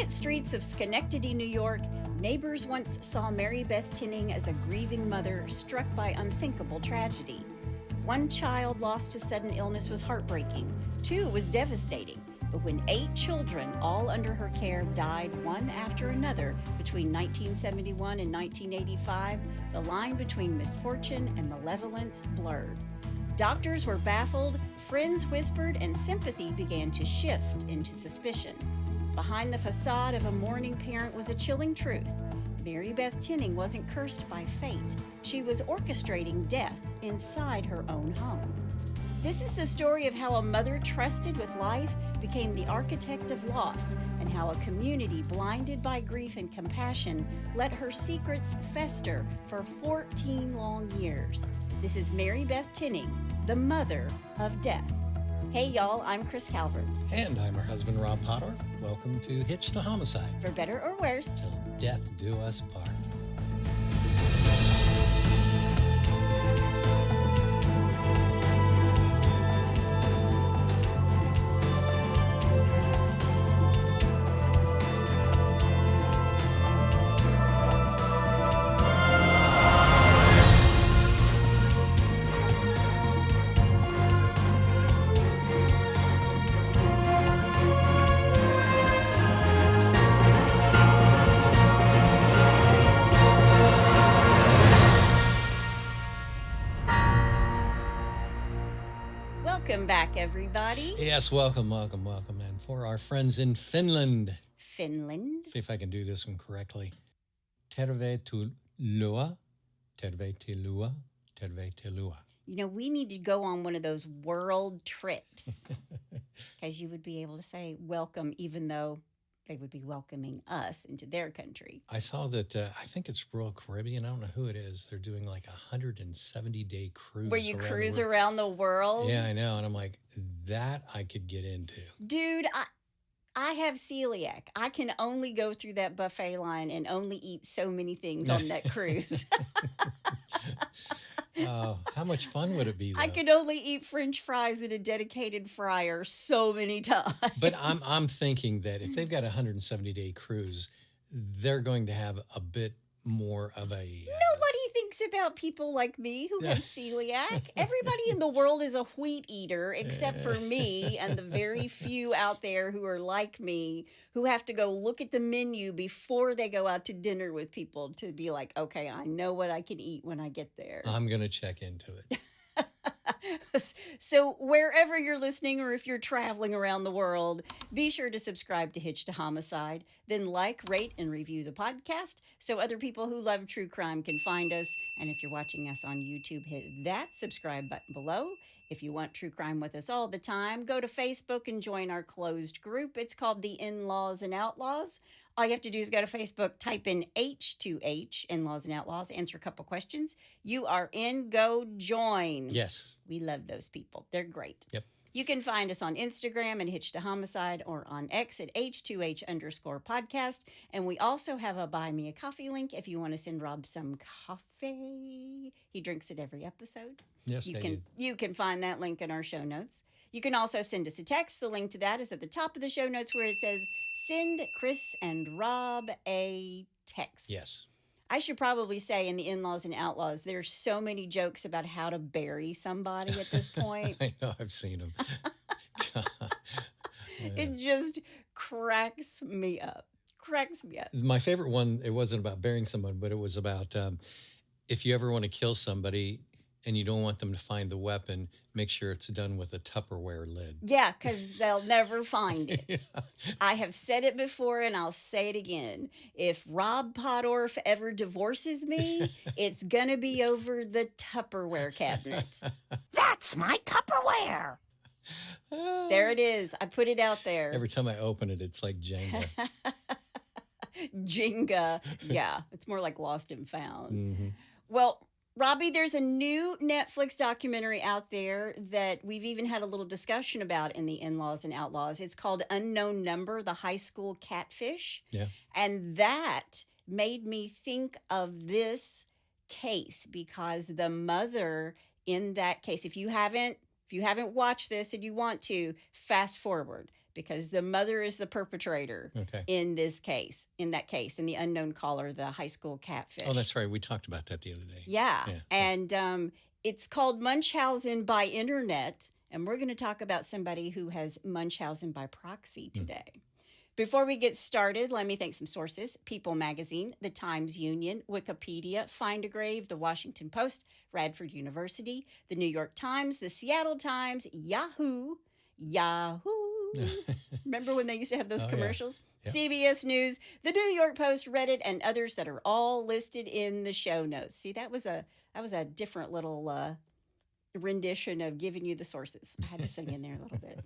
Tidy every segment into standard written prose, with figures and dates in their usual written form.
quiet streets of Schenectady, New York, neighbors once saw Marybeth Tinning as a grieving mother struck by unthinkable tragedy. One child lost to sudden illness was heartbreaking. 2 was devastating. But when 8 children, all under her care, died one after another between 1971 and 1985, the line between misfortune and malevolence blurred. Doctors were baffled, friends whispered, and sympathy began to shift into suspicion. Behind the facade of a mourning parent was a chilling truth. Marybeth Tinning wasn't cursed by fate. She was orchestrating death inside her own home. This is the story of how a mother trusted with life became the architect of loss, and how a community blinded by grief and compassion let her secrets fester for 14 long years. This is Marybeth Tinning, the mother of death. Hey y'all, I'm Chris Calvert. And I'm her husband, Rob Potter. Welcome to Hitched to Homicide. For better or worse, Till death do us part. welcome back everybody. Yes, welcome. And for our friends in Finland. Finland. See if I can do this one correctly. Tervetuloa. You know, we need to go on one of those world trips because you would be able to say welcome even though they would be welcoming us into their country. I saw that, I think it's Royal Caribbean. I don't know who it is. They're doing like a 170-day cruise. Where you cruise around the world? Yeah, I know. And I'm like, that I could get into. Dude, I have celiac. I can only go through that buffet line and only eat so many things on that cruise. Oh, how much fun would it be, though? I could only eat French fries in a dedicated fryer so many times. But I'm thinking that if they've got a 170-day cruise, they're going to have a bit more of a... Nobody thinks about people like me who have celiac. Everybody in the world is a wheat eater except for me and the very few out there who are like me who have to go look at the menu before they go out to dinner with people to be like, okay, I know what I can eat when I get there. I'm going to check into it. So wherever you're listening or if you're traveling around the world, be sure to subscribe to Hitched to Homicide. Then like, rate, and review the podcast so other people who love true crime can find us. And if you're watching us on YouTube, hit that subscribe button below. If you want true crime with us all the time, go to Facebook and join our closed group. It's called the In-Laws and Outlaws. All you have to do is go to Facebook, type in H2H, In-Laws and Outlaws, answer a couple questions. You are in, go join. Yes. We love those people. They're great. Yep. You can find us on Instagram at Hitched to Homicide or on X at H2H_podcast. And we also have a Buy Me a Coffee link if you want to send Rob some coffee. He drinks it every episode. Yes, You can find that link in our show notes. You can also send us a text. The link to that is at the top of the show notes where it says, send Chris and Rob a text. Yes. I should probably say in the In-Laws and Outlaws, there's so many jokes about how to bury somebody at this point. I know, I've seen them. It just cracks me up. My favorite one, it wasn't about burying someone, but it was about if you ever want to kill somebody and you don't want them to find the weapon, make sure it's done with a Tupperware lid. Yeah, because they'll never find it. Yeah. I have said it before and I'll say it again. If Rob Podorf ever divorces me, it's going to be over the Tupperware cabinet. That's my Tupperware. There it is. I put it out there. Every time I open it, it's like Jenga. Jenga. Yeah, it's more like Lost and Found. Mm-hmm. Well, Robbie, there's a new Netflix documentary out there that we've even had a little discussion about in the In-Laws and Outlaws. It's called Unknown Number, the high school catfish. Yeah. And that made me think of this case because the mother in that case, if you haven't watched this and you want to, fast forward because the mother is the perpetrator Okay. in that case, in the unknown caller, the high school catfish. Oh, that's right. We talked about that the other day. Yeah. And it's called Munchausen by internet. And we're going to talk about somebody who has Munchausen by proxy today. Before we get started, let me thank some sources: People Magazine, the Times Union, Wikipedia, Find a Grave, the Washington Post, Radford University, the New York Times, the Seattle Times, Yahoo. Remember when they used to have those commercials? Yeah. CBS News, the New York Post, Reddit, and others that are all listed in the show notes. See, that was a different little rendition of giving you the sources. I had to sing in there a little bit.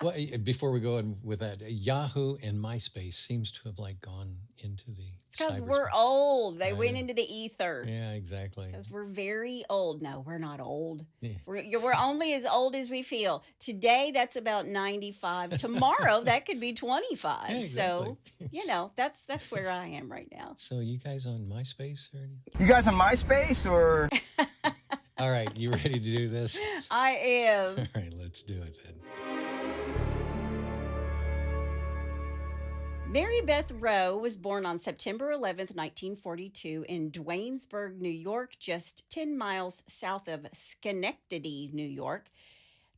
Well, before we go on with that, Yahoo and MySpace seems to have gone into the. It's because we're old. They went know. into the ether. Yeah, exactly. Because we're very old. No, we're not old. Yeah. We're only as old as we feel. Today, that's about 95. Tomorrow, that could be 25. Yeah, exactly. So, that's where I am right now. So you guys on MySpace or anything? You guys on MySpace or? All right, you ready to do this? I am. All right, let's do it then. Marybeth Rowe was born on September 11th, 1942 in Duanesburg, New York, just 10 miles south of Schenectady, New York.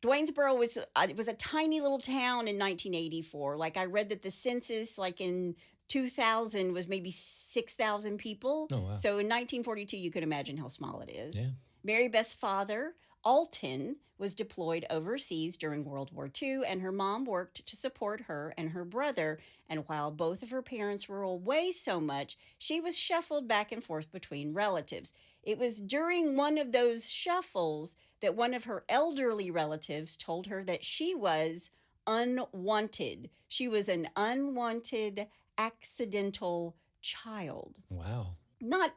Duanesboro was a tiny little town in 1984. I read that the census, in 2000, was maybe 6,000 people. Oh, wow. So in 1942, you could imagine how small it is. Yeah. Marybeth's father, Alton, was deployed overseas during World War II, and her mom worked to support her and her brother. And while both of her parents were away so much, she was shuffled back and forth between relatives. It was during one of those shuffles that one of her elderly relatives told her that she was unwanted. She was an unwanted, accidental child. Wow. Not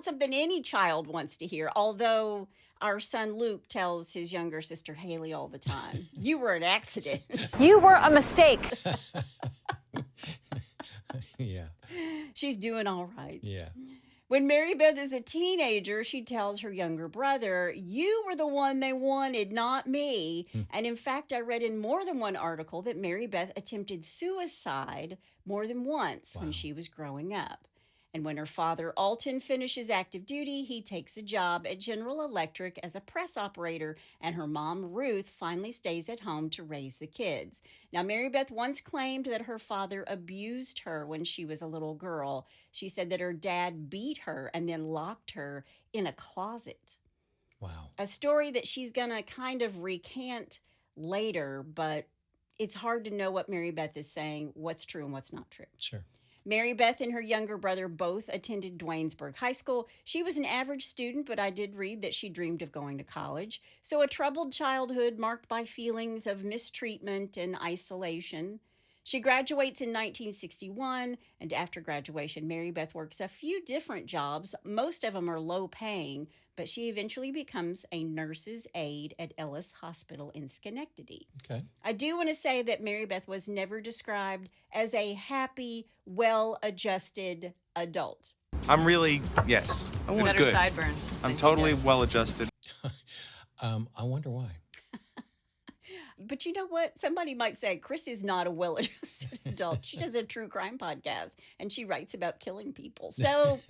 something any child wants to hear, although our son Luke tells his younger sister Haley all the time, "You were an accident." You were a mistake. Yeah. She's doing all right. Yeah. When Marybeth is a teenager, she tells her younger brother, "You were the one they wanted, not me." And in fact, I read in more than one article that Marybeth attempted suicide more than once when she was growing up. And when her father, Alton, finishes active duty, he takes a job at General Electric as a press operator, and her mom, Ruth, finally stays at home to raise the kids. Now, Marybeth once claimed that her father abused her when she was a little girl. She said that her dad beat her and then locked her in a closet. Wow. A story that she's going to kind of recant later, but it's hard to know what Marybeth is saying, what's true and what's not true. Sure. Marybeth and her younger brother both attended Duanesburg High School. She was an average student, but I did read that she dreamed of going to college. So a troubled childhood marked by feelings of mistreatment and isolation. She graduates in 1961, and after graduation, Marybeth works a few different jobs. Most of them are low-paying, but she eventually becomes a nurse's aide at Ellis Hospital in Schenectady. Okay. I do want to say that Marybeth was never described as a happy, well-adjusted adult. I'm really, yes. It was Better good. sideburns. I'm totally well adjusted. I wonder why. But you know what? Somebody might say Chris is not a well-adjusted adult. She does a true crime podcast, and she writes about killing people. So,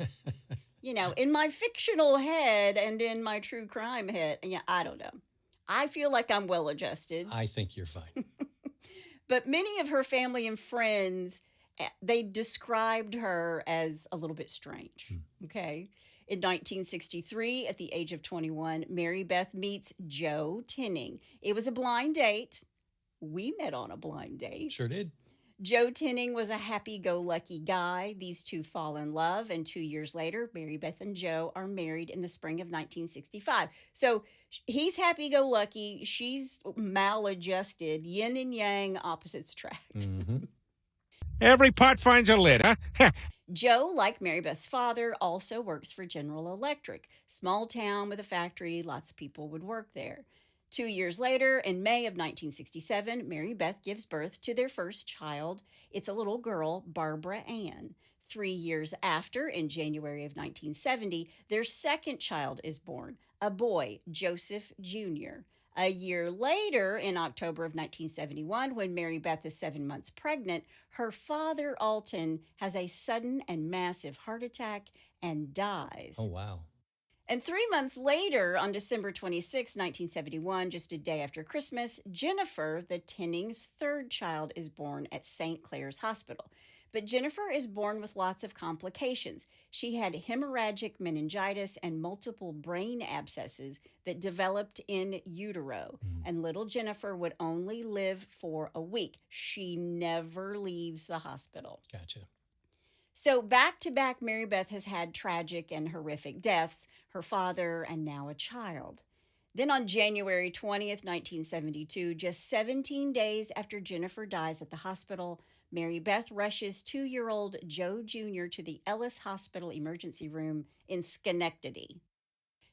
in my fictional head and in my true crime head, I don't know. I feel like I'm well-adjusted. I think you're fine. But many of her family and friends, they described her as a little bit strange. Okay. In 1963, at the age of 21, Marybeth meets Joe Tinning. It was a blind date. We met on a blind date. Sure did. Joe Tinning was a happy-go-lucky guy. These two fall in love, and 2 years later, Marybeth and Joe are married in the spring of 1965. So he's happy-go-lucky. She's maladjusted. Yin and yang, opposites attract. Mm-hmm. Every pot finds a lid, huh? Joe, like Marybeth's father, also works for General Electric. Small town with a factory, lots of people would work there. 2 years later, in May of 1967, Marybeth gives birth to their first child. It's a little girl, Barbara Ann. 3 years after, in January of 1970, their second child is born, a boy, Joseph Jr. A year later, in October of 1971, when Marybeth is 7 months pregnant, her father, Alton, has a sudden and massive heart attack and dies. Oh, wow. And 3 months later, on December 26, 1971, just a day after Christmas, Jennifer, the Tinnings' third child, is born at St. Clair's Hospital. But Jennifer is born with lots of complications. She had hemorrhagic meningitis and multiple brain abscesses that developed in utero. And little Jennifer would only live for a week. She never leaves the hospital. Gotcha. So back to back, Marybeth has had tragic and horrific deaths, her father and now a child. Then on January 20th, 1972, just 17 days after Jennifer dies at the hospital, Marybeth rushes 2-year-old Joe Jr. to the Ellis Hospital emergency room in Schenectady.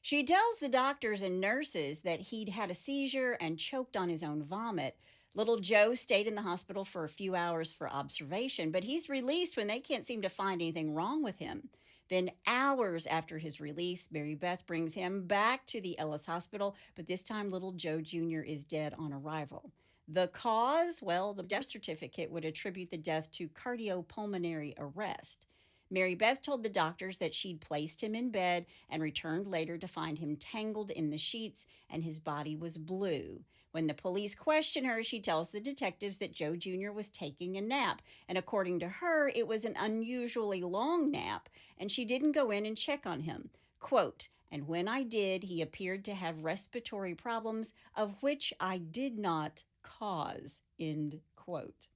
She tells the doctors and nurses that he'd had a seizure and choked on his own vomit. Little Joe stayed in the hospital for a few hours for observation, but he's released when they can't seem to find anything wrong with him. Then hours after his release, Marybeth brings him back to the Ellis Hospital, but this time little Joe Jr. is dead on arrival. The cause? Well, the death certificate would attribute the death to cardiopulmonary arrest. Marybeth told the doctors that she'd placed him in bed and returned later to find him tangled in the sheets and his body was blue. When the police question her, she tells the detectives that Joe Jr. was taking a nap, and according to her, it was an unusually long nap, and she didn't go in and check on him. Quote, "And when I did, he appeared to have respiratory problems, of which I did not cause," end quote.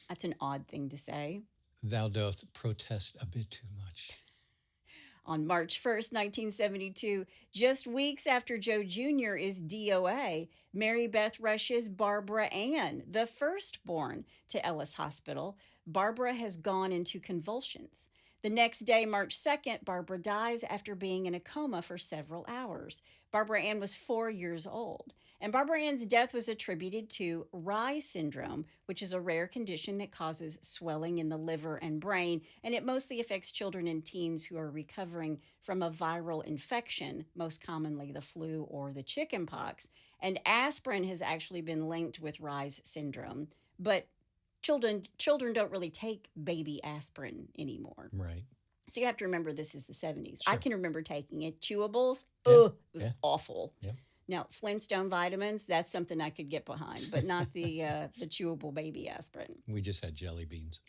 That's an odd thing to say. Thou doth protest a bit too much. On March 1st, 1972, just weeks after Joe Jr. is DOA, Marybeth rushes Barbara Ann, the firstborn, to Ellis Hospital. Barbara has gone into convulsions. The next day, March 2nd, Barbara dies after being in a coma for several hours. Barbara Ann was 4 years old. And Barbara Ann's death was attributed to Rye syndrome, which is a rare condition that causes swelling in the liver and brain, and it mostly affects children and teens who are recovering from a viral infection, most commonly the flu or the chickenpox. And aspirin has actually been linked with Rye syndrome, but children don't really take baby aspirin anymore. Right. So you have to remember this is the 70s. Sure. I can remember taking it. Chewables, Yeah. it was awful. Yeah. Now, Flintstone vitamins, that's something I could get behind, but not the chewable baby aspirin. We just had jelly beans.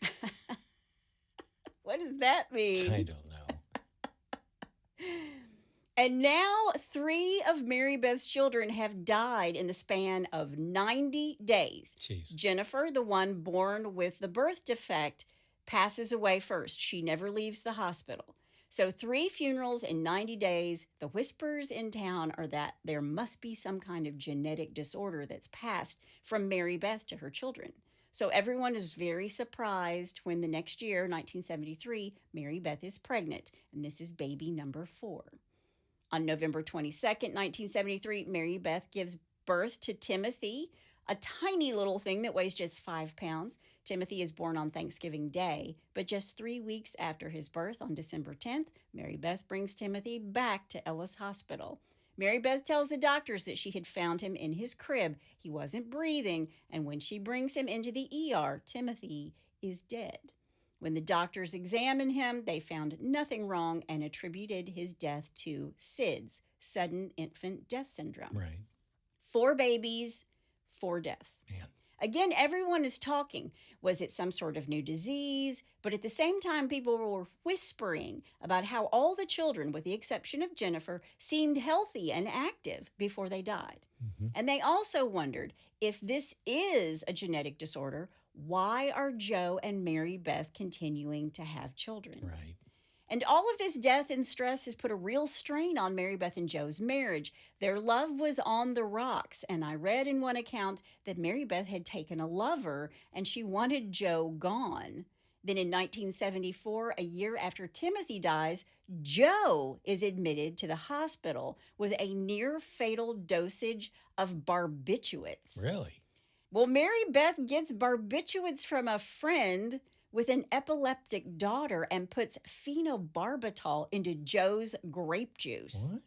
What does that mean? I don't know. And now 3 of Marybeth's children have died in the span of 90 days. Jeez. Jennifer, the one born with the birth defect, passes away first. She never leaves the hospital. So 3 funerals in 90 days. The whispers in town are that there must be some kind of genetic disorder that's passed from Marybeth to her children. So everyone is very surprised when the next year, 1973, Marybeth is pregnant, and this is baby number 4. On November 22nd, 1973, Marybeth gives birth to Timothy, a tiny little thing that weighs just 5 pounds. Timothy is born on Thanksgiving Day, but just 3 weeks after his birth, on December 10th, Marybeth brings Timothy back to Ellis Hospital. Marybeth tells the doctors that she had found him in his crib. He wasn't breathing, and when she brings him into the ER, Timothy is dead. When the doctors examined him, they found nothing wrong and attributed his death to SIDS, sudden infant death syndrome. Right. 4 babies, 4 deaths. Man. Again, everyone is talking. Was it some sort of new disease? But at the same time, people were whispering about how all the children, with the exception of Jennifer, seemed healthy and active before they died. Mm-hmm. And they also wondered, if this is a genetic disorder, why are Joe and Marybeth continuing to have children? Right. And all of this death and stress has put a real strain on Marybeth and Joe's marriage. Their love was on the rocks, and I read in one account that Marybeth had taken a lover and she wanted Joe gone. Then in 1974, a year after Timothy dies, Joe is admitted to the hospital with a near-fatal dosage of barbiturates. Really? Well, Marybeth gets barbiturates from a friend with an epileptic daughter and puts phenobarbital into Joe's grape juice. What?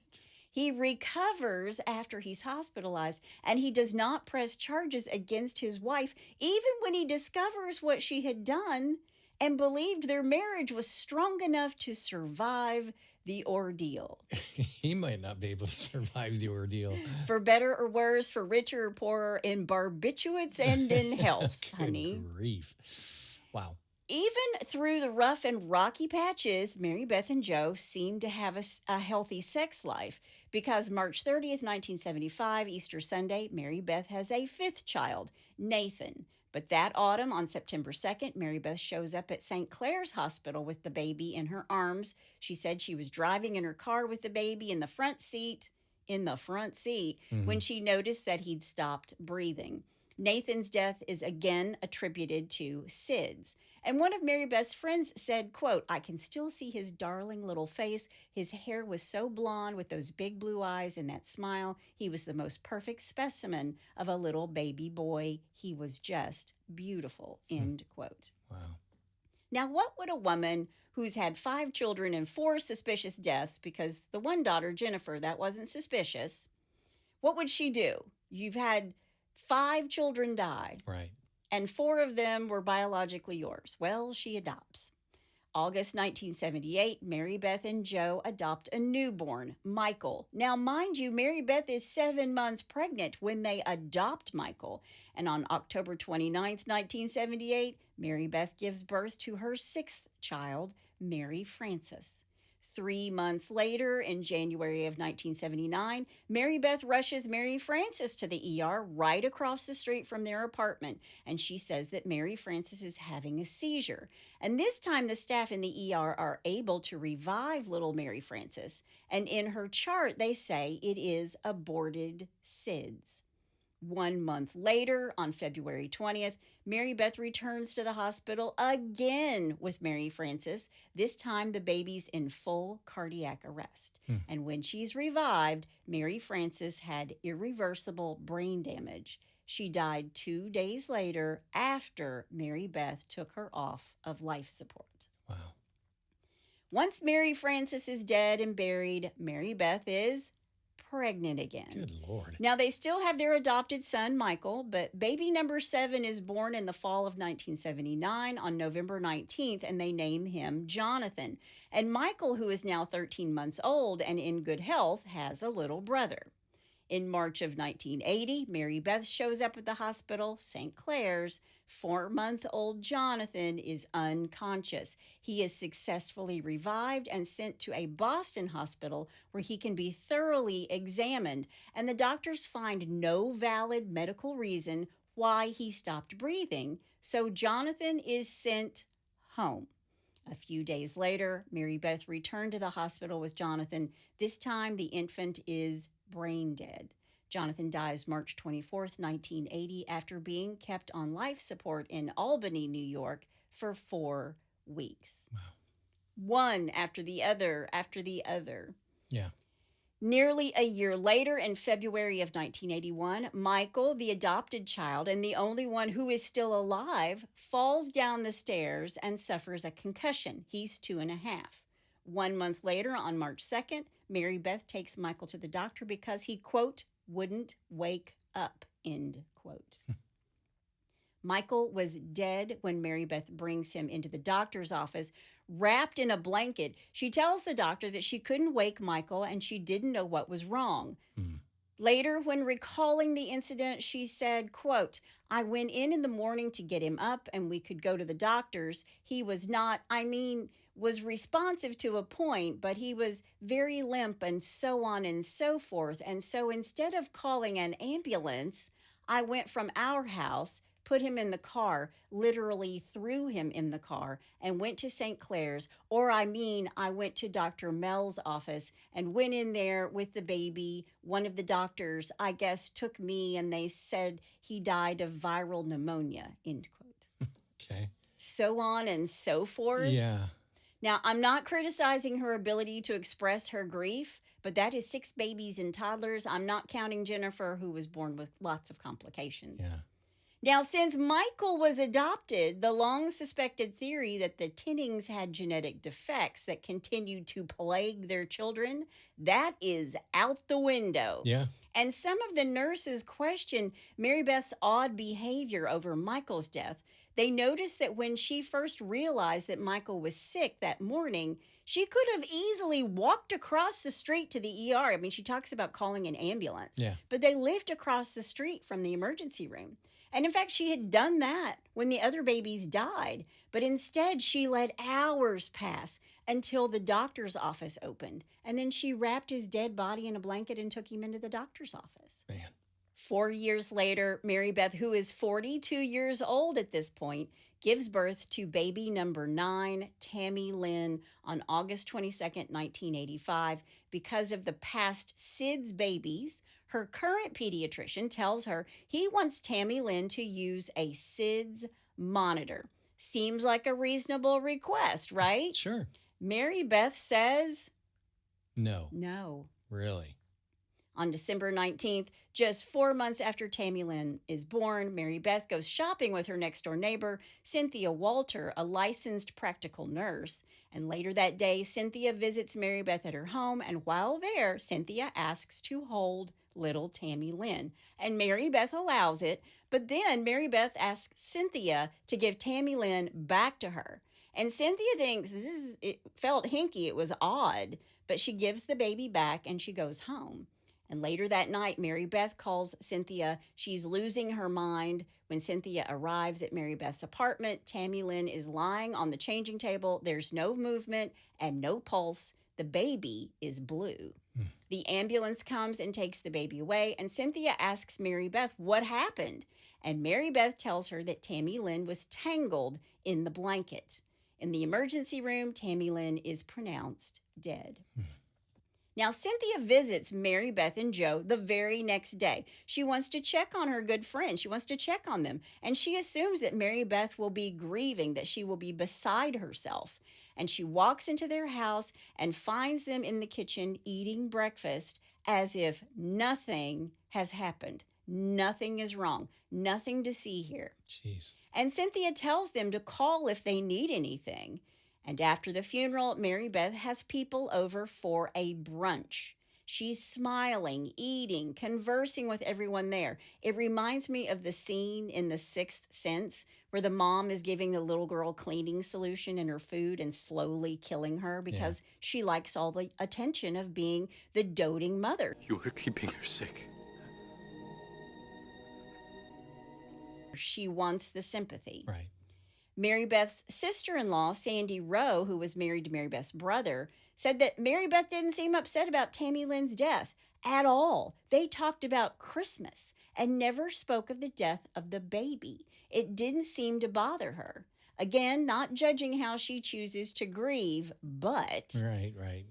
He recovers after he's hospitalized, and he does not press charges against his wife, even when he discovers what she had done and believed their marriage was strong enough to survive the ordeal. He might not be able to survive the ordeal. For better or worse, for richer or poorer, in barbiturates and in health, Good honey. grief. Wow. Even through the rough and rocky patches, Marybeth and Joe seem to have a healthy sex life, because March 30th, 1975, Easter Sunday, Marybeth has a fifth child, Nathan. But that autumn, on September 2nd, Marybeth shows up at St. Clair's Hospital with the baby in her arms. She said she was driving in her car with the baby in the front seat, when she noticed that he'd stopped breathing. Nathan's death is again attributed to SIDS. And one of Marybeth's friends said, quote, "I can still see his darling little face. His hair was so blonde with those big blue eyes and that smile. He was the most perfect specimen of a little baby boy. He was just beautiful," end quote. Wow. Now, what would a woman who's had 5 children and 4 suspicious deaths, because the one daughter, Jennifer, that wasn't suspicious, what would she do? You've had 5 children die. Right. And 4 of them were biologically yours. Well, she adopts. August 1978, Marybeth and Joe adopt a newborn, Michael. Now, mind you, Marybeth is 7 months pregnant when they adopt Michael. And on October 29th, 1978, Marybeth gives birth to her 6th child, Mary Frances. 3 months later, in January of 1979, Marybeth rushes Mary Frances to the ER right across the street from their apartment, and she says that Mary Frances is having a seizure. And this time, the staff in the ER are able to revive little Mary Frances, and in her chart, they say it is aborted SIDS. 1 month later, on February 20th, Marybeth returns to the hospital again with Mary Frances. This time, the baby's in full cardiac arrest. And when she's revived, Mary Frances had irreversible brain damage. She died 2 days later after Marybeth took her off of life support. Wow. Once Mary Frances is dead and buried, Marybeth is pregnant again. Good Lord. Now, they still have their adopted son, Michael, but baby number 7 is born in the fall of 1979 on November 19th, and they name him Jonathan. And Michael, who is now 13 months old and in good health, has a little brother. In March of 1980, Marybeth shows up at the hospital, St. Clair's. 4-month-old Jonathan is unconscious. He is successfully revived and sent to a Boston hospital where he can be thoroughly examined, and the doctors find no valid medical reason why he stopped breathing, so Jonathan is sent home. A few days later, Marybeth returned to the hospital with Jonathan. This time, the infant is brain dead. Jonathan dies March 24th, 1980, after being kept on life support in Albany, New York, for 4 weeks. Wow. One after the other, after the other. Yeah. Nearly a year later, in February of 1981, Michael, the adopted child and the only one who is still alive, falls down the stairs and suffers a concussion. He's 2.5. 1 month later, on March 2nd, Marybeth takes Michael to the doctor because he, quote, wouldn't wake up, end quote. Michael was dead when Marybeth brings him into the doctor's office, wrapped in a blanket. She tells the doctor that she couldn't wake Michael and she didn't know what was wrong. Later, when recalling the incident, she said, quote, "I went in the morning to get him up and we could go to the doctor's. He was not, was responsive to a point, but he was very limp and so on and so forth. And so instead of calling an ambulance, I went from our house, put him in the car, literally threw him in the car, and went to St. Clair's. I went to Dr. Mel's office and went in there with the baby. One of the doctors, I guess, took me and they said he died of viral pneumonia," end quote. Okay. So on and so forth. Yeah. Now, I'm not criticizing her ability to express her grief, but that is 6 babies and toddlers. I'm not counting Jennifer, who was born with lots of complications. Yeah. Now, since Michael was adopted, the long suspected theory that the Tinnings had genetic defects that continued to plague their children, that is out the window. Yeah. And some of the nurses questioned Marybeth's odd behavior over Michael's death. They noticed that when she first realized that Michael was sick that morning, she could have easily walked across the street to the ER. I mean, she talks about calling an ambulance. Yeah. But they lived across the street from the emergency room. And in fact, she had done that when the other babies died. But instead, she let hours pass until the doctor's office opened. And then she wrapped his dead body in a blanket and took him into the doctor's office. Man. 4 years later, Marybeth, who is 42 years old at this point, gives birth to baby number 9, Tami Lynne, on August 22nd, 1985. Because of the past SIDS babies, her current pediatrician tells her he wants Tami Lynne to use a SIDS monitor. Seems like a reasonable request, right? Sure. Marybeth says No. no. Really? On December 19th, just 4 months after Tami Lynne is born, Marybeth goes shopping with her next-door neighbor, Cynthia Walter, a licensed practical nurse. And later that day, Cynthia visits Marybeth at her home, and while there, Cynthia asks to hold little Tami Lynne. And Marybeth allows it, but then Marybeth asks Cynthia to give Tami Lynne back to her. And Cynthia thinks it felt hinky, it was odd, but she gives the baby back and she goes home. And later that night, Marybeth calls Cynthia. She's losing her mind. When Cynthia arrives at Marybeth's apartment, Tami Lynne is lying on the changing table. There's no movement and no pulse. The baby is blue. The ambulance comes and takes the baby away, and Cynthia asks Marybeth what happened. And Marybeth tells her that Tami Lynne was tangled in the blanket. In the emergency room, Tami Lynne is pronounced dead. Now, Cynthia visits Marybeth and Joe the very next day. She wants to check on her good friend. She wants to check on them. And she assumes that Marybeth will be grieving, that she will be beside herself. And she walks into their house and finds them in the kitchen eating breakfast as if nothing has happened. Nothing is wrong. Nothing to see here. Jeez. And Cynthia tells them to call if they need anything. And after the funeral, Marybeth has people over for a brunch. She's smiling, eating, conversing with everyone there. It reminds me of the scene in The Sixth Sense where the mom is giving the little girl cleaning solution in her food and slowly killing her because she likes all the attention of being the doting mother. You were keeping her sick. She wants the sympathy. Right. Marybeth's sister-in-law, Sandy Rowe, who was married to Marybeth's brother, said that Marybeth didn't seem upset about Tami Lynne's death at all. They talked about Christmas and never spoke of the death of the baby. It didn't seem to bother her. Again, not judging how she chooses to grieve, but Right.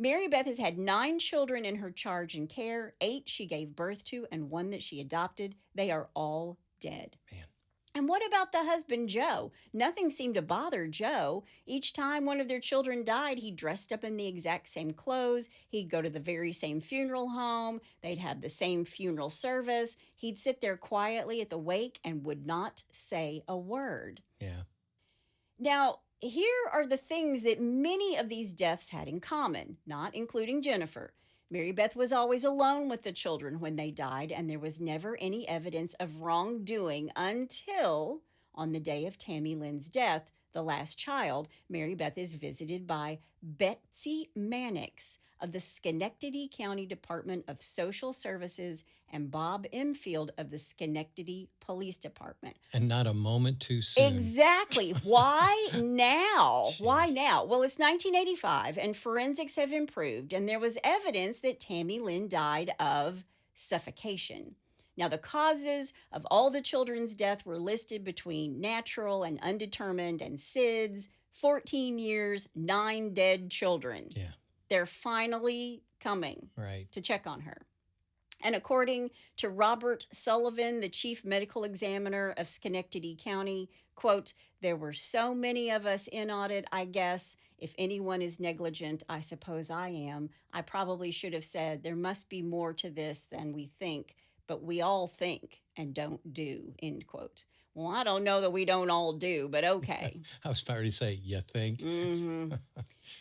Marybeth has had 9 children in her charge and care. 8 she gave birth to and 1 that she adopted. They are all dead. Man. And what about the husband, Joe? Nothing seemed to bother Joe. Each time one of their children died, he dressed up in the exact same clothes. He'd go to the very same funeral home. They'd have the same funeral service. He'd sit there quietly at the wake and would not say a word. Yeah. Now, here are the things that many of these deaths had in common, not including Jennifer. Marybeth was always alone with the children when they died, and there was never any evidence of wrongdoing until on the day of Tami Lynne's death, the last child. Marybeth is visited by Betsy Mannix of the Schenectady County Department of Social Services and Bob Imfield of the Schenectady Police Department. And not a moment too soon. Exactly. Why now? Jeez. Why now? Well, it's 1985 and forensics have improved, and there was evidence that Tami Lynne died of suffocation. Now, the causes of all the children's death were listed between natural and undetermined and SIDS, 14 years, 9 dead children. Yeah. They're finally coming Right. to check on her. And according to Robert Sullivan, the chief medical examiner of Schenectady County, quote, "There were so many of us in on it, I guess. If anyone is negligent, I suppose I am. I probably should have said there must be more to this than we think, but we all think and don't do, end quote. Well, I don't know that we don't all do, but okay. I was about to say, you think? Mm-hmm.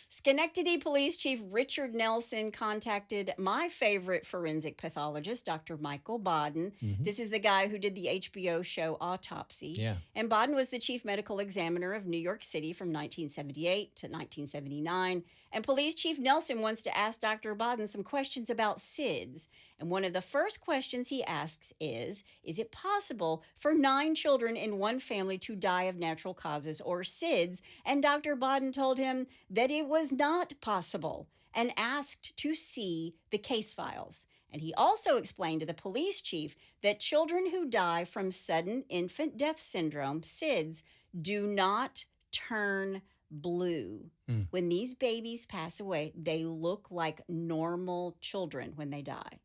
Schenectady Police Chief Richard Nelson contacted my favorite forensic pathologist, Dr. Michael Bodden. This is the guy who did the HBO show Autopsy. Yeah. And Bodden was the chief medical examiner of New York City from 1978 to 1979. And Police Chief Nelson wants to ask Dr. Bodden some questions about SIDS. And one of the first questions he asks is it possible for 9 children in one family to die of natural causes or SIDS? And Dr. Bodden told him that it was not possible and asked to see the case files. And he also explained to the police chief that children who die from sudden infant death syndrome, SIDS, do not turn blue. When these babies pass away, they look like normal children when they die.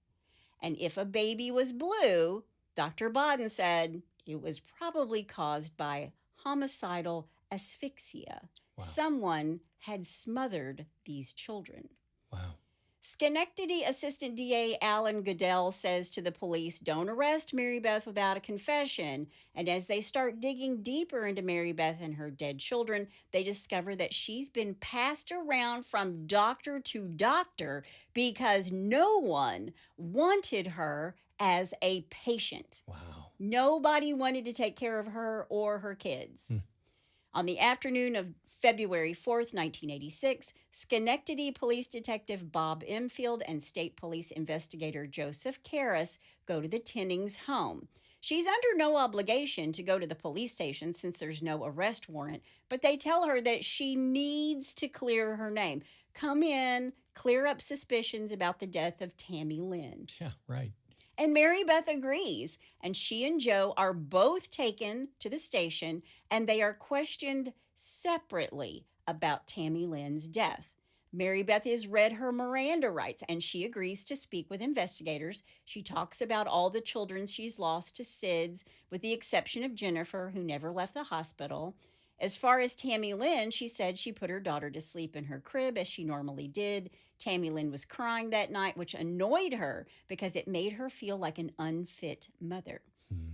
And if a baby was blue, Dr. Bodden said it was probably caused by homicidal asphyxia. Wow. Someone had smothered these children. Wow. Schenectady Assistant DA Alan Goodell says to the police, don't arrest Marybeth without a confession. And as they start digging deeper into Marybeth and her dead children, they discover that she's been passed around from doctor to doctor because no one wanted her as a patient. Wow. Nobody wanted to take care of her or her kids. On the afternoon of February 4th, 1986, Schenectady Police Detective Bob Emfield and State Police Investigator Joseph Karras go to the Tinnings' home. She's under no obligation to go to the police station since there's no arrest warrant, but they tell her that she needs to clear her name. Come in, clear up suspicions about the death of Tami Lynne. Yeah, right. And Marybeth agrees, and she and Joe are both taken to the station, and they are questioned separately about Tami Lynne's death. Marybeth is read her Miranda rights, and she agrees to speak with investigators. She talks about all the children she's lost to SIDS, with the exception of Jennifer, who never left the hospital. As far as Tami Lynne, she said she put her daughter to sleep in her crib as she normally did. Tami Lynne was crying that night, which annoyed her because it made her feel like an unfit mother.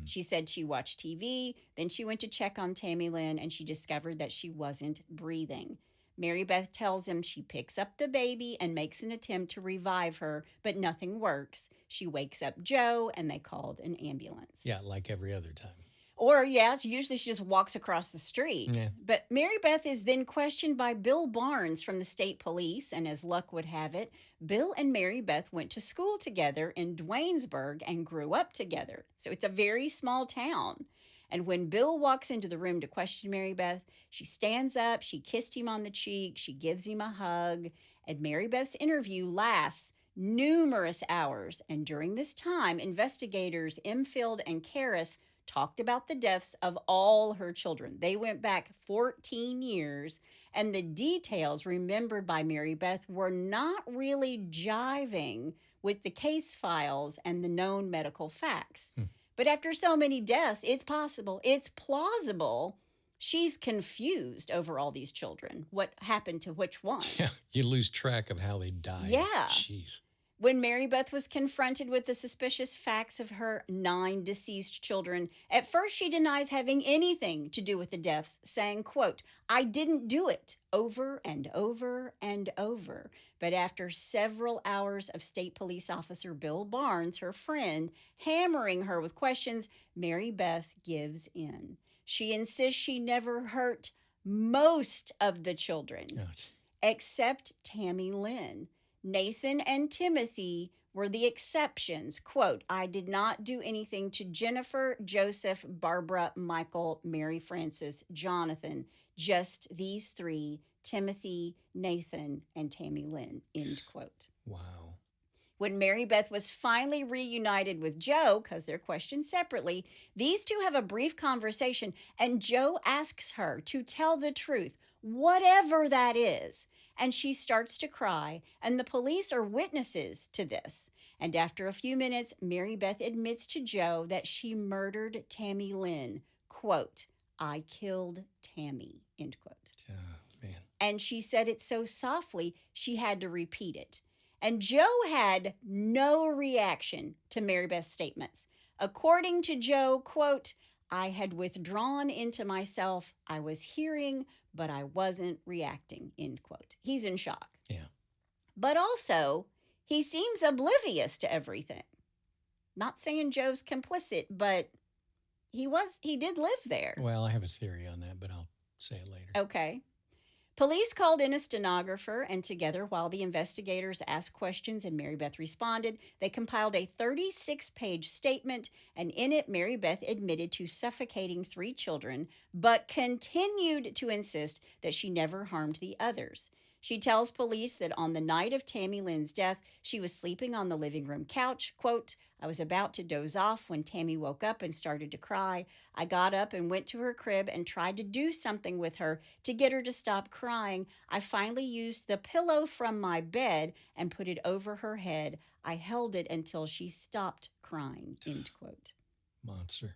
She said she watched TV, then she went to check on Tami Lynne, and she discovered that she wasn't breathing. Marybeth tells him she picks up the baby and makes an attempt to revive her, but nothing works. She wakes up Joe, and they called an ambulance. Yeah, like every other time. Or, usually she just walks across the street. Yeah. But Marybeth is then questioned by Bill Barnes from the state police, and as luck would have it, Bill and Marybeth went to school together in Duanesburg and grew up together. So it's a very small town. And when Bill walks into the room to question Marybeth, she stands up, she kissed him on the cheek, she gives him a hug, and Marybeth's interview lasts numerous hours. And during this time, investigators Emfield and Karras talked about the deaths of all her children. They went back 14 years, and the details remembered by Marybeth were not really jiving with the case files and the known medical facts. But after so many deaths, it's possible, it's plausible, she's confused over all these children. What happened to which one? Yeah, you lose track of how they died. Yeah. Jeez. When Marybeth was confronted with the suspicious facts of her 9 deceased children, at first she denies having anything to do with the deaths, saying, quote, "I didn't do it," over and over and over. But after several hours of State Police Officer Bill Barnes, her friend, hammering her with questions, Marybeth gives in. She insists she never hurt most of the children, Ouch. except Tami Lynne. Nathan and Timothy were the exceptions. Quote, "I did not do anything to Jennifer, Joseph, Barbara, Michael, Mary Frances, Jonathan. Just these 3, Timothy, Nathan, and Tami Lynne," end quote. Wow. When Marybeth was finally reunited with Joe, because they're questioned separately, these two have a brief conversation, and Joe asks her to tell the truth, whatever that is. And she starts to cry, and the police are witnesses to this. And after a few minutes, Marybeth admits to Joe that she murdered Tami Lynne. Quote, "I killed Tami," end quote. Man. And she said it so softly, she had to repeat it. And Joe had no reaction to Marybeth's statements. According to Joe, quote, I had withdrawn into myself. I was hearing, but I wasn't reacting, end quote. He's in shock. Yeah. But also, he seems oblivious to everything. Not saying Joe's complicit, but he did live there. Well, I have a theory on that, but I'll say it later. Okay. Police called in a stenographer, and together, while the investigators asked questions and Marybeth responded, they compiled a 36-page statement, and in it, Marybeth admitted to suffocating 3 children, but continued to insist that she never harmed the others. She tells police that on the night of Tami Lynne's death, she was sleeping on the living room couch. Quote, I was about to doze off when Tami woke up and started to cry. I got up and went to her crib and tried to do something with her to get her to stop crying. I finally used the pillow from my bed and put it over her head. I held it until she stopped crying, end quote. Monster.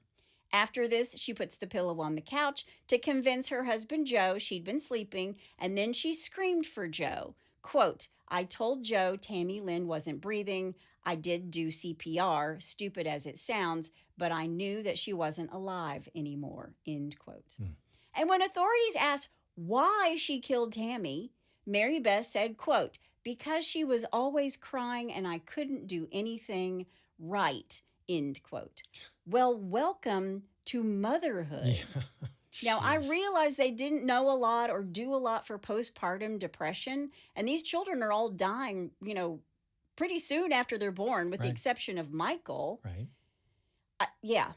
After this, she puts the pillow on the couch to convince her husband Joe she'd been sleeping, and then she screamed for Joe. Quote, I told Joe Tami Lynne wasn't breathing. I did do CPR, stupid as it sounds, but I knew that she wasn't alive anymore, end quote. And when authorities asked why she killed Tami, Marybeth said, quote, because she was always crying and I couldn't do anything right, end quote. Well, welcome to motherhood. Yeah. Now, I Jeez. realize they didn't know a lot or do a lot for postpartum depression, and these children are all dying, pretty soon after they're born, with the Right. exception of Michael. Right. Yeah.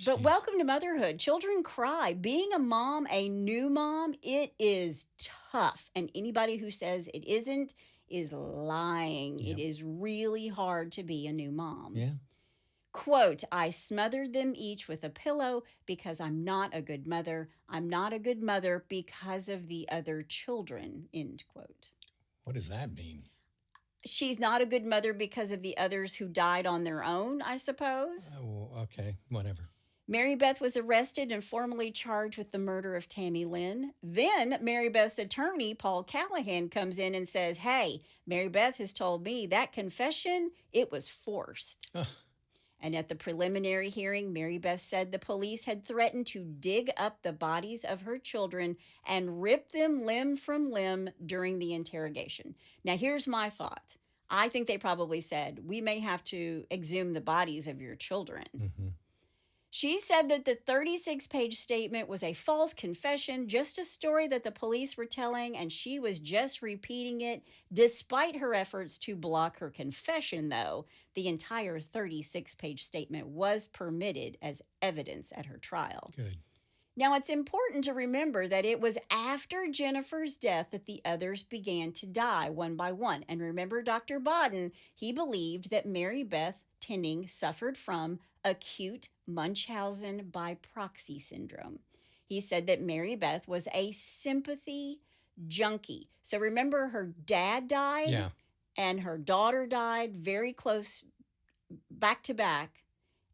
But Jeez. welcome to motherhood. Children cry. Being a mom, a new mom, it is tough. And anybody who says it isn't is lying. Yep. It is really hard to be a new mom. Yeah. Quote, I smothered them each with a pillow because I'm not a good mother. I'm not a good mother because of the other children, end quote. What does that mean? She's not a good mother because of the others who died on their own, I suppose. Oh, okay. Whatever. Marybeth was arrested and formally charged with the murder of Tami Lynne. Then Marybeth's attorney, Paul Callahan, comes in and says, hey, Marybeth has told me that confession, it was forced. Oh. And at the preliminary hearing, Marybeth said the police had threatened to dig up the bodies of her children and rip them limb from limb during the interrogation. Now, here's my thought. I think they probably said, we may have to exhume the bodies of your children. Mm-hmm. She said that the 36-page statement was a false confession, just a story that the police were telling, and she was just repeating it. Despite her efforts to block her confession, though, the entire 36-page statement was permitted as evidence at her trial. Good. Now, it's important to remember that it was after Jennifer's death that the others began to die one by one. And remember Dr. Bodden, he believed that Marybeth Tinning suffered from acute Munchausen by Proxy Syndrome. He said that Marybeth was a sympathy junkie. So remember, her dad died Yeah. and her daughter died very close, back to back.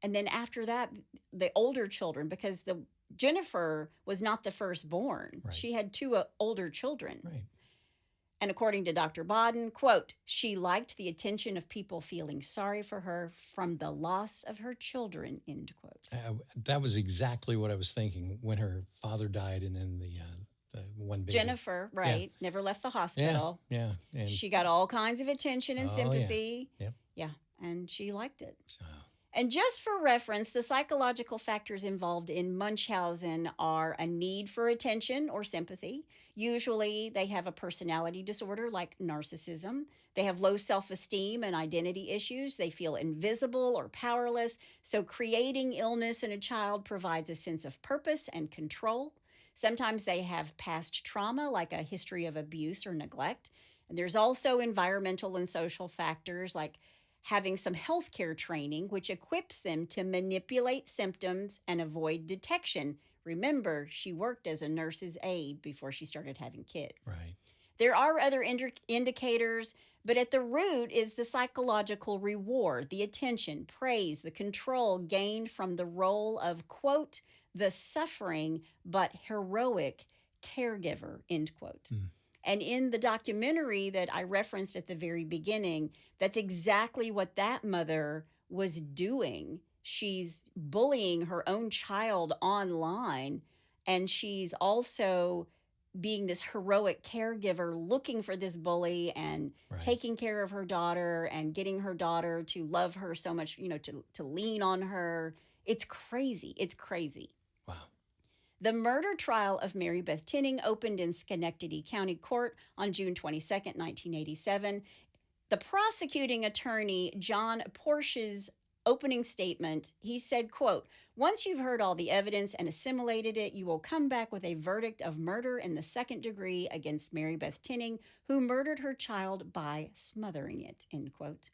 And then after that, the older children, because Jennifer was not the firstborn. Right. She had 2 older children. Right. And according to Dr. Bodden, quote, she liked the attention of people feeling sorry for her from the loss of her children, end quote. That was exactly what I was thinking when her father died, and then the one baby. Jennifer, right, never left the hospital. Yeah. And She got all kinds of attention and Oh, yeah. sympathy. Yep. Yeah, and she liked it. so, And just for reference, the psychological factors involved in Munchausen are a need for attention or sympathy. Usually they have a personality disorder like narcissism. They have low self-esteem and identity issues. They feel invisible or powerless. So creating illness in a child provides a sense of purpose and control. Sometimes they have past trauma like a history of abuse or neglect. And there's also environmental and social factors like having some healthcare training, which equips them to manipulate symptoms and avoid detection. Remember, she worked as a nurse's aide before she started having kids. right. There are other indicators, but at the root is the psychological reward, the attention, praise, the control gained from the role of, quote, the suffering but heroic caregiver, end quote. And in the documentary that I referenced at the very beginning, that's exactly what that mother was doing she's bullying her own child online, and she's also being this heroic caregiver looking for this bully and taking care of her daughter and getting her daughter to love her so much, to lean on her. It's crazy. It's crazy. Wow. The murder trial of Marybeth Tinning opened in Schenectady County Court on June 22nd, 1987. The prosecuting attorney, John Porsche's opening statement, he said, quote, "Once you've heard all the evidence and assimilated it, you will come back with a verdict of murder in the second degree against Marybeth Tinning, who murdered her child by smothering it," end quote.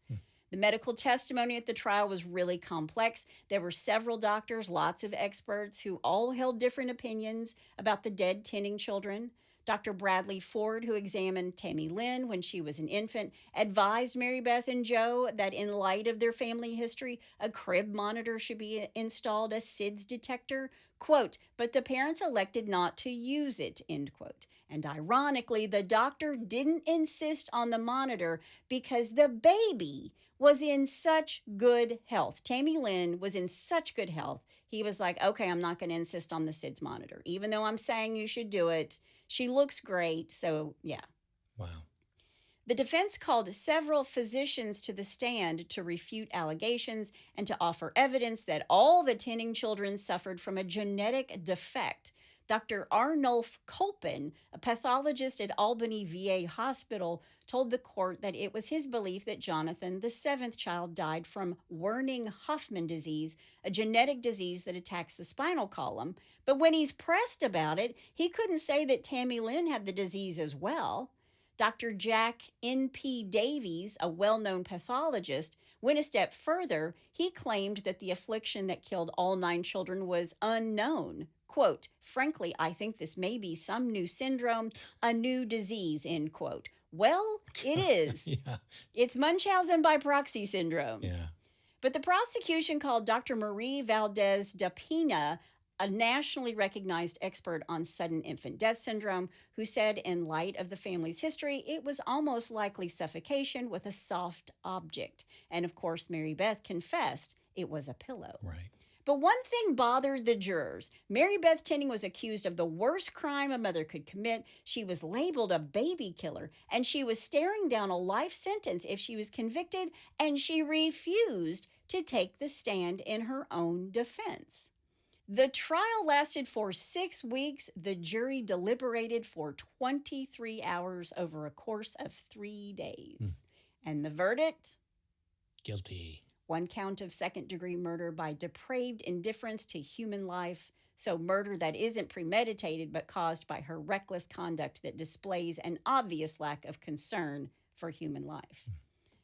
The medical testimony at the trial was really complex. There were several doctors, lots of experts who all held different opinions about the dead Tinning children. Dr. Bradley Ford, who examined Tami Lynne when she was an infant, advised Marybeth and Joe that in light of their family history, a crib monitor should be installed, a SIDS detector, quote, "but the parents elected not to use it," end quote. And ironically, the doctor didn't insist on the monitor because the baby was in such good health. Tami Lynne was in such good health. He was like, okay, I'm not going to insist on the SIDS monitor, even though I'm saying you should do it. She looks great. So, yeah. Wow. The defense called several physicians to the stand to refute allegations and to offer evidence that all the Tinning children suffered from a genetic defect. Dr. Arnulf Kolpin, a pathologist at Albany VA Hospital, told the court that it was his belief that Jonathan, the seventh child, died from Werning-Hoffman disease, a genetic disease that attacks the spinal column. But when he's pressed about it, he couldn't say that Tami Lynne had the disease as well. Dr. Jack N.P. Davies, a well-known pathologist, went a step further. He claimed that the affliction that killed all 9 children was unknown. Quote, "Frankly, I think this may be some new syndrome, a new disease," end quote. Well, it is. Yeah. It's Munchausen by proxy syndrome. Yeah. But the prosecution called Dr. Marie Valdez da Pina, a nationally recognized expert on sudden infant death syndrome, who said in light of the family's history, it was almost likely suffocation with a soft object. And of course, Marybeth confessed it was a pillow. Right. But one thing bothered the jurors. Marybeth Tinning was accused of the worst crime a mother could commit. She was labeled a baby killer, and she was staring down a life sentence if she was convicted, and she refused to take the stand in her own defense. The trial lasted for 6 weeks. The jury deliberated for 23 hours over a course of 3 days. And the verdict? Guilty. 1 count of second-degree murder by depraved indifference to human life. So murder that isn't premeditated but caused by her reckless conduct that displays an obvious lack of concern for human life.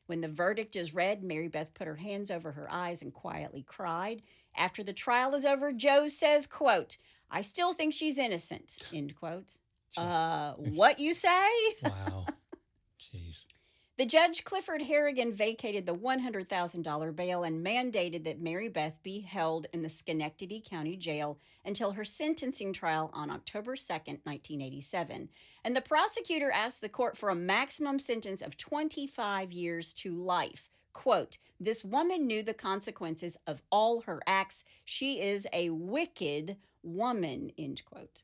When the verdict is read, Marybeth put her hands over her eyes and quietly cried. After the trial is over, Joe says, quote, "I still think she's innocent," end quote. What you say? Wow. Jeez. The Judge Clifford Harrigan vacated the $100,000 bail and mandated that Marybeth be held in the Schenectady County Jail until her sentencing trial on October 2nd, 1987. And the prosecutor asked the court for a maximum sentence of 25 years to life. Quote, "This woman knew the consequences of all her acts. She is a wicked woman," end quote.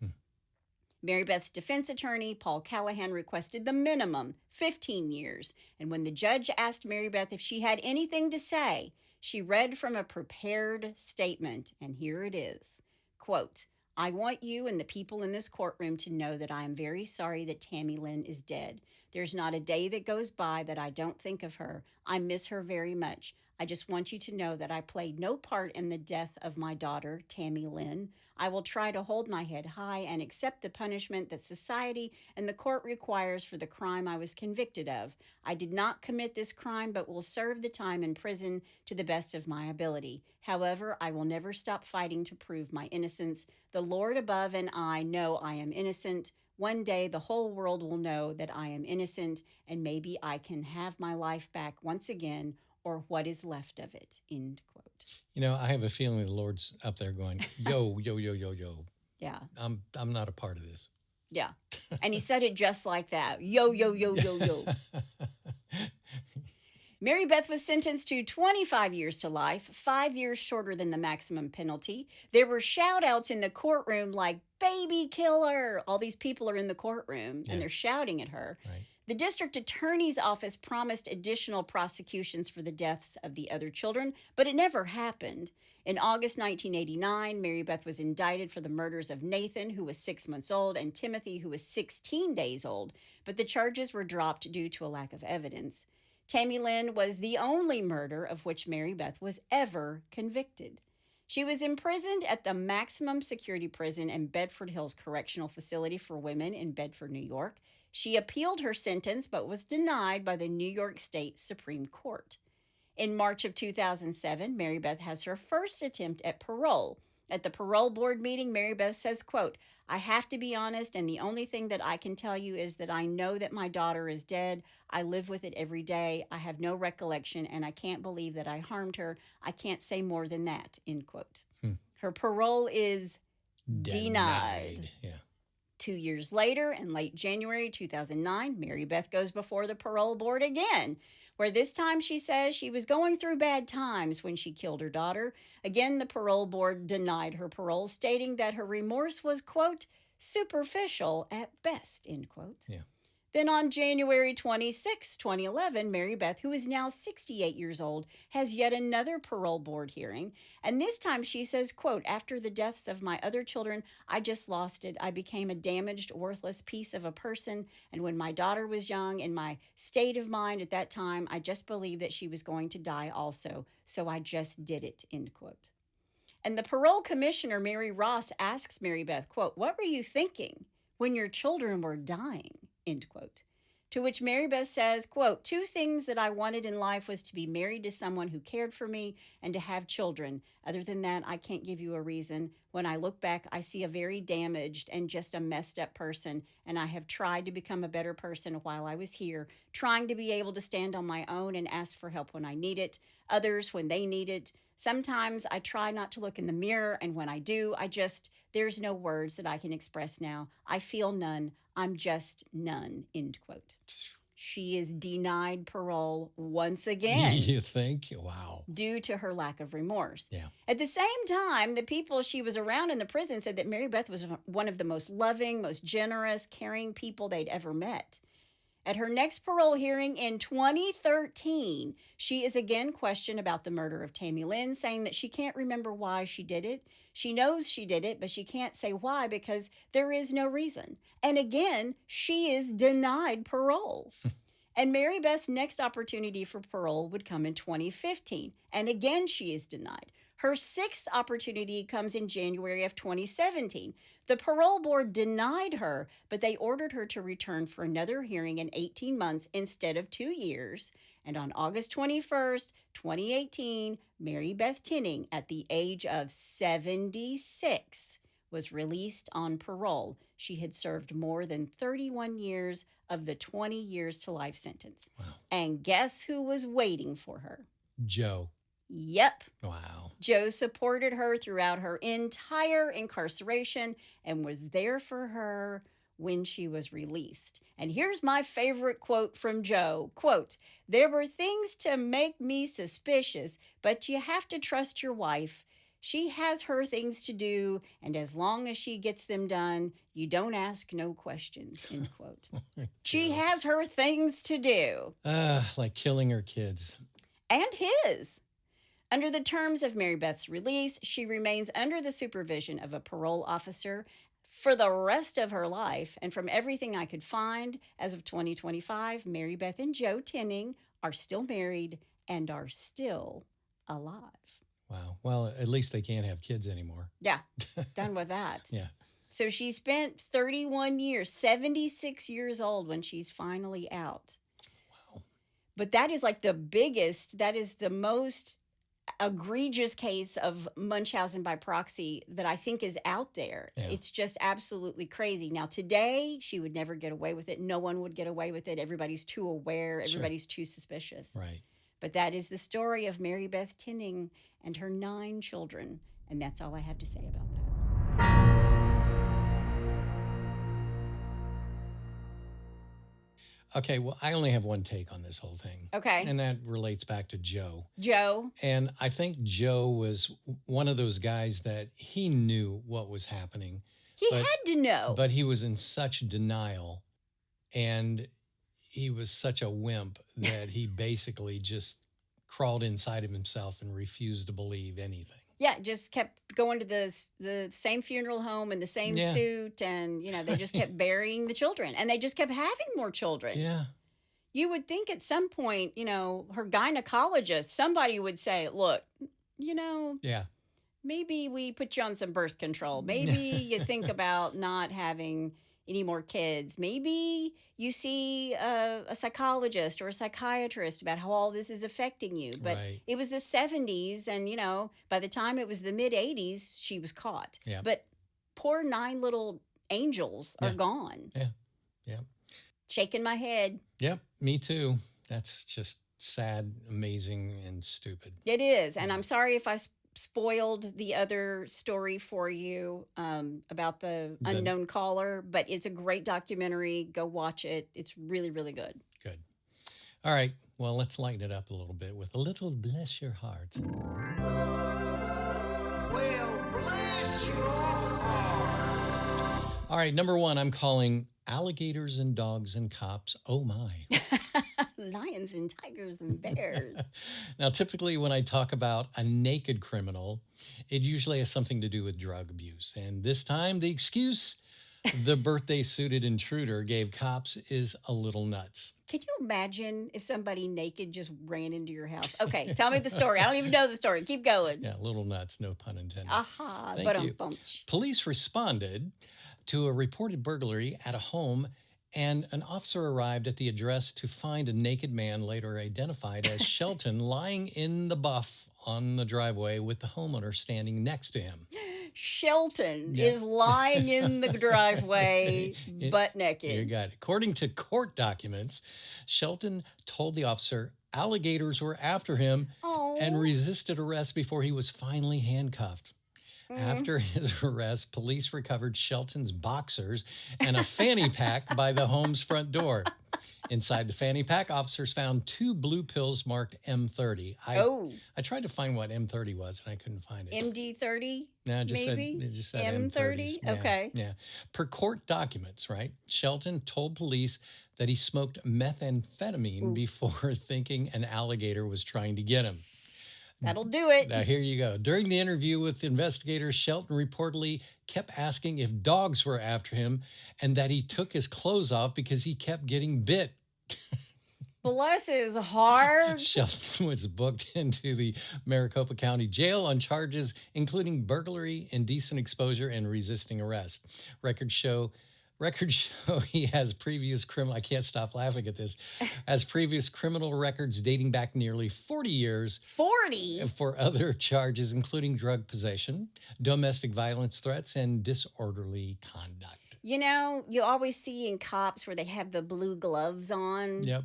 Marybeth's defense attorney, Paul Callahan, requested the minimum, 15 years. And when the judge asked Marybeth if she had anything to say, she read from a prepared statement, and here it is. Quote, "I want you and the people in this courtroom to know that I am very sorry that Tami Lynne is dead. There's not a day that goes by that I don't think of her. I miss her very much. I just want you to know that I played no part in the death of my daughter, Tami Lynne. I will try to hold my head high and accept the punishment that society and the court requires for the crime I was convicted of. I did not commit this crime, but will serve the time in prison to the best of my ability. However, I will never stop fighting to prove my innocence. The Lord above and I know I am innocent. One day the whole world will know that I am innocent, and maybe I can have my life back once again, or what is left of it," end quote. You know, I have a feeling the Lord's up there going, yo, yo, yo, yo, yo. Yeah. I'm not a part of this. Yeah. And he said it just like that. Yo, yo, yo, yo, yo. Marybeth was sentenced to 25 years to life, 5 years shorter than the maximum penalty. There were shout outs in the courtroom like, baby killer. All these people are in the courtroom and they're shouting at her. Right. The district attorney's office promised additional prosecutions for the deaths of the other children, but it never happened. In August 1989, Marybeth was indicted for the murders of Nathan, who was 6 months old, and Timothy, who was 16 days old, but the charges were dropped due to a lack of evidence. Tami Lynne was the only murder of which Marybeth was ever convicted. She was imprisoned at the maximum security prison in Bedford Hills Correctional Facility for Women in Bedford, New York. She appealed her sentence but was denied by the New York State Supreme Court. In March of 2007, Marybeth has her first attempt at parole. At the parole board meeting, Marybeth says, quote, I have to be honest, and the only thing that I can tell you is that I know that my daughter is dead. I live with it every day. I have no recollection, and I can't believe that I harmed her. I can't say more than that, end quote. Her parole is denied. Yeah. 2 years later, in late January 2009, Marybeth goes before the parole board again, where this time she says she was going through bad times when she killed her daughter. Again, the parole board denied her parole, stating that her remorse was, quote, superficial at best, end quote. Yeah. Then on January 26, 2011, Marybeth, who is now 68 years old, has yet another parole board hearing. And this time she says, quote, after the deaths of my other children, I just lost it. I became a damaged, worthless piece of a person. And when my daughter was young, in my state of mind at that time, I just believed that she was going to die also. So I just did it, end quote. And the parole commissioner, Mary Ross, asks Marybeth, quote, what were you thinking when your children were dying? End quote. To which Marybeth says, quote, 2 things that I wanted in life was to be married to someone who cared for me and to have children. Other than that, I can't give you a reason. When I look back, I see a very damaged and just a messed up person, and I have tried to become a better person while I was here, trying to be able to stand on my own and ask for help when I need it, others when they need it. Sometimes I try not to look in the mirror, and when I do, there's no words that I can express now. I feel none. I'm just none, end quote. She is denied parole once again. You think? Wow. Due to her lack of remorse. Yeah. At the same time, the people she was around in the prison said that Marybeth was one of the most loving, most generous, caring people they'd ever met. At her next parole hearing in 2013, she is again questioned about the murder of Tami Lynne, saying that she can't remember why she did it. She knows she did it, but she can't say why because there is no reason. And again, she is denied parole. And Marybeth's next opportunity for parole would come in 2015. And again, she is denied. Her 6th opportunity comes in January of 2017. The parole board denied her, but they ordered her to return for another hearing in 18 months instead of 2 years. And on August 21st, 2018, Marybeth Tinning, at the age of 76, was released on parole. She had served more than 31 years of the 20 years to life sentence. Wow. And guess who was waiting for her? Joe. Yep. Wow. Joe supported her throughout her entire incarceration and was there for her when she was released. And here's my favorite quote from Joe. Quote, there were things to make me suspicious, but you have to trust your wife. She has her things to do, and as long as she gets them done, you don't ask no questions, end quote. She has her things to do. Like killing her kids. And his. Under the terms of Marybeth's release, she remains under the supervision of a parole officer for the rest of her life. And from everything I could find, as of 2025, Marybeth and Joe Tinning are still married and are still alive. Wow. Well, at least they can't have kids anymore. Yeah, done with that. Yeah. So she spent 31 years, 76 years old when she's finally out. Wow. But that is like that is the most egregious case of Munchausen by proxy that I think is out there. Yeah. It's just absolutely crazy. Now, today, she would never get away with it. No one would get away with it. Everybody's too aware. Everybody's too suspicious. Right. But that is the story of Marybeth Tinning and her 9 children. And that's all I have to say about that. Okay, well, I only have one take on this whole thing. Okay. And that relates back to Joe. Joe. And I think Joe was one of those guys that he knew what was happening. He had to know. But he was in such denial, and he was such a wimp that he basically just crawled inside of himself and refused to believe anything. Yeah, just kept going to the same funeral home in the same suit, and they just kept burying the children, and they just kept having more children. Yeah. You would think at some point, her gynecologist, somebody would say, "Look, Yeah. maybe we put you on some birth control. Maybe you think about not having any more kids. Maybe you see a psychologist or a psychiatrist about how all this is affecting you." But it was the 70s, and by the time it was the mid 80s, she was caught. Yeah. But poor 9 little angels are gone. Yeah. Yeah. Shaking my head. Yep. Me too. That's just sad, amazing, and stupid. It is. And I'm sorry if I spoiled the other story for you about the unknown caller, but it's a great documentary. Go watch it. It's really, really good. Good. All right. Well, let's lighten it up a little bit with a little Bless Your Heart. Well, bless your heart. All right. Number 1, I'm calling Alligators and Dogs and Cops. Oh, my. Lions and tigers and bears. Now, typically when I talk about a naked criminal, it usually has something to do with drug abuse. And this time, the excuse the birthday-suited intruder gave cops is a little nuts. Can you imagine if somebody naked just ran into your house? Okay, tell me the story. I don't even know the story. Keep going. Yeah, a little nuts, no pun intended. Aha, Thank but you. Police responded to a reported burglary at a home, and an officer arrived at the address to find a naked man, later identified as Shelton, lying in the buff on the driveway with the homeowner standing next to him. Shelton is lying in the driveway, butt naked. You got it. According to court documents, Shelton told the officer alligators were after him and resisted arrest before he was finally handcuffed. After his arrest, police recovered Shelton's boxers and a fanny pack by the home's front door. Inside the fanny pack, officers found 2 blue pills marked M30. I tried to find what M30 was, and I couldn't find it. MD30? No, it just said M30? Yeah, okay. Yeah. Per court documents, right? Shelton told police that he smoked methamphetamine before thinking an alligator was trying to get him. That'll do it. Now, here you go. During the interview with investigators, Shelton reportedly kept asking if dogs were after him and that he took his clothes off because he kept getting bit. Bless his heart. Shelton was booked into the Maricopa County Jail on charges including burglary, indecent exposure, and resisting arrest. Records show he has previous criminal, I can't stop laughing at this, has previous criminal records dating back nearly 40 years. 40? For other charges, including drug possession, domestic violence threats, and disorderly conduct. You always see in cops where they have the blue gloves on. Yep.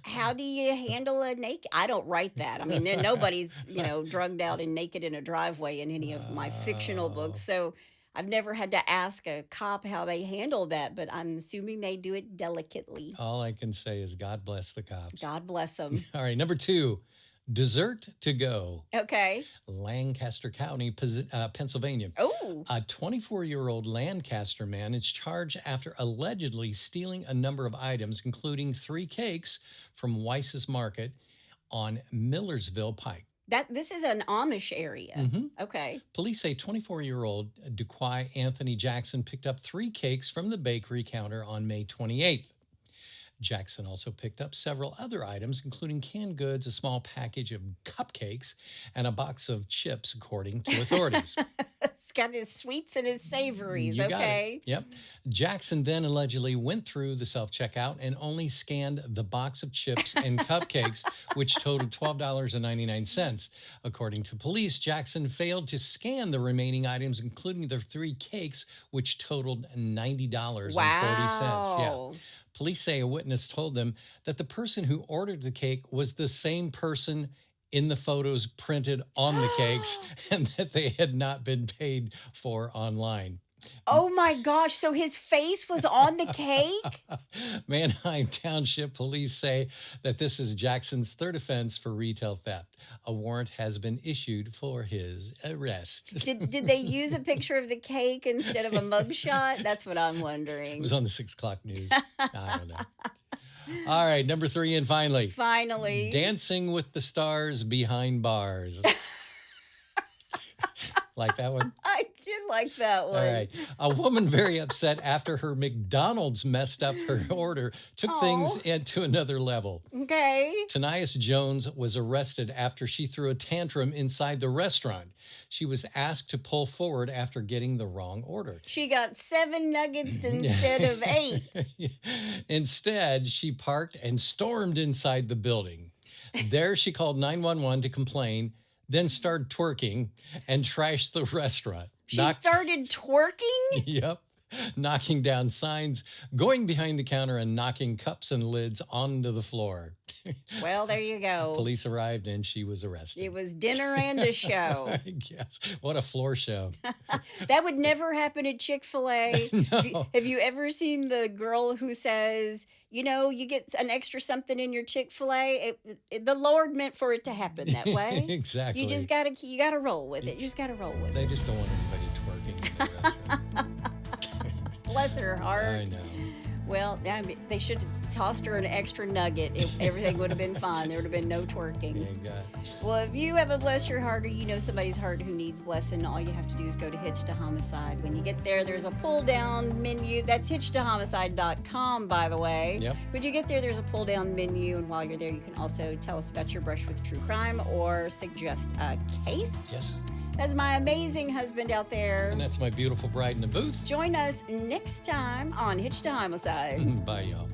How do you handle a naked? I don't write that. I mean, nobody's, drugged out and naked in a driveway in any of my fictional books. So I've never had to ask a cop how they handle that, but I'm assuming they do it delicately. All I can say is God bless the cops. God bless them. All right, number 2, dessert to go. Okay. Lancaster County, Pennsylvania. Oh. A 24-year-old Lancaster man is charged after allegedly stealing a number of items, including 3 cakes from Weiss's Market on Millersville Pike. This is an Amish area. Mm-hmm. Okay. Police say 24-year-old Duquois Anthony Jackson picked up 3 cakes from the bakery counter on May 28th. Jackson also picked up several other items, including canned goods, a small package of cupcakes, and a box of chips, according to authorities. It's got his sweets and his savories, You got okay? it. Yep. Jackson then allegedly went through the self-checkout and only scanned the box of chips and cupcakes, which totaled $12.99. According to police, Jackson failed to scan the remaining items, including the 3 cakes, which totaled $90.40. Wow. Yeah. Police say a witness told them that the person who ordered the cake was the same person in the photos printed on the cakes and that they had not been paid for online. Oh my gosh. So his face was on the cake? Manheim Township police say that this is Jackson's third offense for retail theft. A warrant has been issued for his arrest. Did they use a picture of the cake instead of a mugshot? That's what I'm It wondering. was on the 6 o'clock news. I don't know. All right, number 3 and finally. Finally. Dancing with the Stars Behind Bars. Like that one? I did like that one. All right. A woman very upset after her McDonald's messed up her order took things into another level. Okay. Tanias Jones was arrested after she threw a tantrum inside the restaurant. She was asked to pull forward after getting the wrong order. She got 7 nuggets instead of 8. Instead, she parked and stormed inside the building. There, she called 911 to complain, then started twerking and trashed the restaurant. She started twerking? Yep. Knocking down signs, going behind the counter, and knocking cups and lids onto the floor. Well, there you go. Police arrived and she was arrested. It was dinner and a show. I guess. What a floor show. That would never happen at Chick-fil-A. No. Have you ever seen the girl who says, you know, you get an extra something in your Chick-fil-A? The Lord meant for it to happen that way. Exactly. You just gotta roll with it. You just gotta roll with They it. just don't want anybody twerking in the restaurant. Bless her heart. I know. Well, I mean, they should have tossed her an extra nugget. Everything would have been fine. There would have been no twerking. Yeah, God. Well, if you have a bless your heart or you know somebody's heart who needs blessing, all you have to do is go to Hitched to Homicide. When you get there, there's a pull-down menu. That's hitchedtohomicide.com, by the way. Yep. When you get there, there's a pull-down menu, and while you're there, you can also tell us about your brush with true crime or suggest a case. Yes. That's my amazing husband out there. And that's my beautiful bride in the booth. Join us next time on Hitched to Homicide. Bye, y'all.